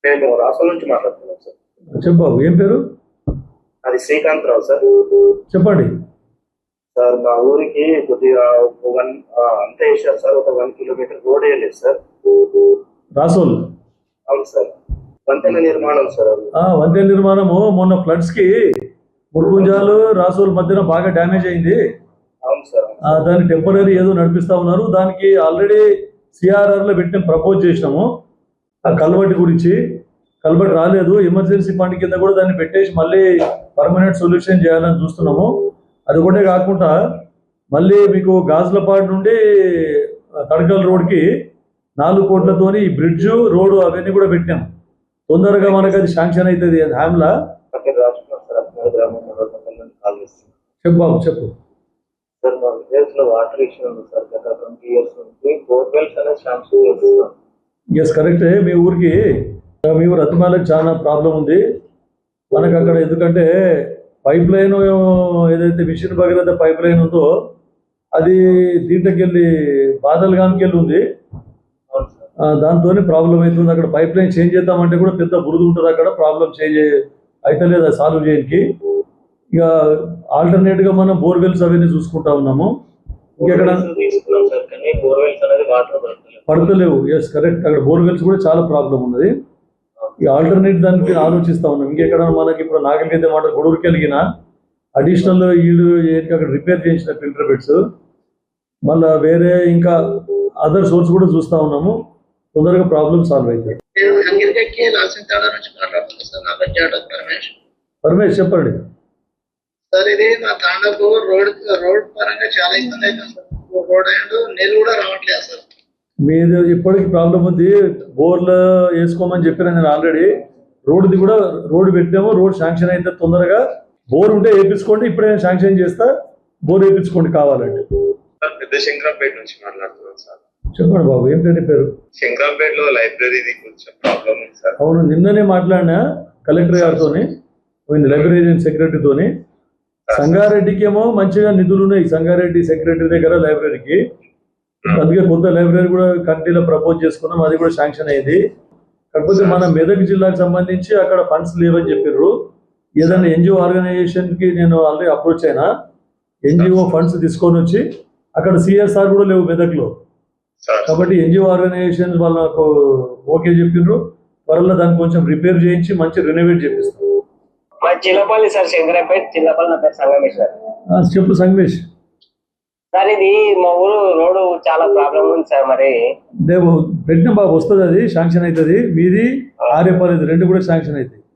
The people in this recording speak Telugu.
నేను రాష్ట్రం నుంచి మాట్లాడుతున్నాను సార్. చెప్పు బాబు, ఏం పేరు? అది శ్రీకాంతరావు సార్. చెప్పండి. సార్ మా ఊరికి కొద్దిగా అంతే వేసారు సార్. ఒక 1 కిలోమీటర్ రోడ్ వేయలేదు సార్. రాసోల్. అవును సార్. వంతెన నిర్మాణం సార్ అది. వంతెన నిర్మాణము మొన్న ఫ్లడ్స్ కి మురుగుంజాలు రాసోల్ మధ్యన బాగా డ్యామేజ్ అయింది. అవును సార్. దాన్ని టెంపరీ ఏదో నడిపిస్తా ఉన్నారు. దానికి ఆల్రెడీ సిఆర్ఆర్ లో పెట్టిన ప్రపోజ్ చేసినాము. ఆ కల్వర్ట్ గురించి కల్వర్ట్ రాలేదు. ఎమర్జెన్సీ ఫండ్ కింద కూడా దాన్ని పెట్టేసి మళ్ళీ పర్మనెంట్ సొల్యూషన్ చేయాలని చూస్తున్నాము. అది ఒకటే కాకుండా మళ్ళీ మీకు గాజులపాడు నుండి తడకల్ రోడ్కి 4 కోట్లతోని ఈ బ్రిడ్జ్ రోడ్డు అవన్నీ కూడా పెట్టాం. తొందరగా మనకు అది శాంక్షన్ అవుతుంది. అది హ్యామ్లా. చెప్పు బాబు, చెప్పు. సార్ మా విలేజ్ లో వాటర్ ఇష్యూ ఉంది సార్. గత 20 years నుంచి బోర్వెల్స్ అనేది శాంక్షన్ చేస్తున్నాం. ఎస్, కరెక్టే. మీ ఊరు అతిమాలకు చాలా ప్రాబ్లం ఉంది మనకు అక్కడ. ఎందుకంటే పైప్ లైన్ ఏదైతే మిషన్ భగీరథ పైప్ లైన్ ఉందో అది దీంట్లోకి వెళ్ళి బాదల్గామ్కి వెళ్ళి ఉంది. దాంతోనే ప్రాబ్లం అవుతుంది. అక్కడ పైప్ లైన్ చేంజ్ చేద్దామంటే కూడా పెద్ద బురద ఉంటుంది అక్కడ. ప్రాబ్లం చేంజ్ అయితే లేదు అది సాల్వ్ చేయడానికి. ఇక ఆల్టర్నేట్ గా మనం బోర్వెల్స్ అవన్నీ చూసుకుంటా ఉన్నాము. ఇంకెక్కడ పడతలేవు. Yes, correct. అక్కడ బోర్వెల్స్ కూడా చాలా ప్రాబ్లం ఉన్నది. ఈ ఆల్టర్నేట్ దానికి ఆలోచిస్తా ఉన్నాం. ఇంకెక్కడ మనకి ఇప్పుడు నాగలికైతే మాట గొడవరికి వెళ్ళిన అడిషనల్ ఈడు అక్కడ రిపేర్ చేసిన ఫిల్టర్ బెడ్స్, మళ్ళీ వేరే ఇంకా అదర్ సోర్స్ కూడా చూస్తా ఉన్నాము. తొందరగా ప్రాబ్లమ్ సాల్వ్ అవుతాయి. పరమేష్, చెప్పండి సార్. ఇది మా తాండకు రోడ్ పరంగా చాలా ఇబ్బంది అవుతుంది. రోడ్ అండ్ నీళ్ళు కూడా రావట్లేదు సార్. మీది ఇప్పటికి ప్రాబ్లం ఉంది. బోర్లు వేసుకోమని చెప్పిన నేను ఆల్రెడీ. రోడ్డుది కూడా రోడ్డు పెట్టాము. రోడ్ శాంక్షన్ అయితే తొందరగా బోర్ ఉంటే వేయించుకోండి. ఇప్పుడే శాంక్షన్ చేస్తా. బోర్ వేయించుకోండి కావాలంటే. పెద్ద శంకరంపేట నుంచి మాట్లాడుతున్నాను సార్. చెప్పండి బాబు, ఏం పేరు? శంకరంపేటలో లైబ్రరీది కొంచెం ప్రాబ్లం ఉంది సార్. అవును, నిన్ననే మాట్లాడినా కలెక్టర్ గారితోని, లైబ్రరీయన్ సెక్రటరీతోని. సంగారెడ్డికి ఏమో మంచిగా నిధులు ఉన్నాయి. సంగారెడ్డి సెక్రటరీ దగ్గర లైబ్రరీకి. అందుకే కొత్త లైబ్రరీ కూడా కంట్రీలో ప్రపోజ్ చేసుకున్నాం. అది కూడా శాంక్షన్ అయింది. కాకపోతే మన మెదక్ జిల్లాకు సంబంధించి అక్కడ ఫండ్స్ లేవని చెప్పారు. ఏదైనా ఎన్జిఓ ఆర్గనైజేషన్ కి నేను ఆల్రెడీ అప్రోచ్ అయినా. ఎన్జిఓ ఫండ్స్ తీసుకొని వచ్చి అక్కడ సిఎస్ఆర్ కూడా లేవు మెదక్లో. కాబట్టి ఎన్జిఓ ఆర్గనైజేషన్ వాళ్ళకు ఓకే చెప్పిర్రు. త్వరలో దాన్ని కొంచెం రిపేర్ చేయించి మంచి రెనోవేట్ చేపిస్తాం. చిల్లపల్లి సార్, శంకరపేట చిల్లపల్లి. నా పేరు సంగమేష్ సార్. చెప్పు సంగమేష్. సార్ ఇది మా ఊరు రోడ్డు చాలా ప్రాబ్లం ఉంది సార్. మరి పెట్టిన బాబు వస్తుంది, అది శాంక్షన్ అవుతుంది. మీది ఆరేపల్లి 2 కూడా శాంక్షన్ అవుతాయి.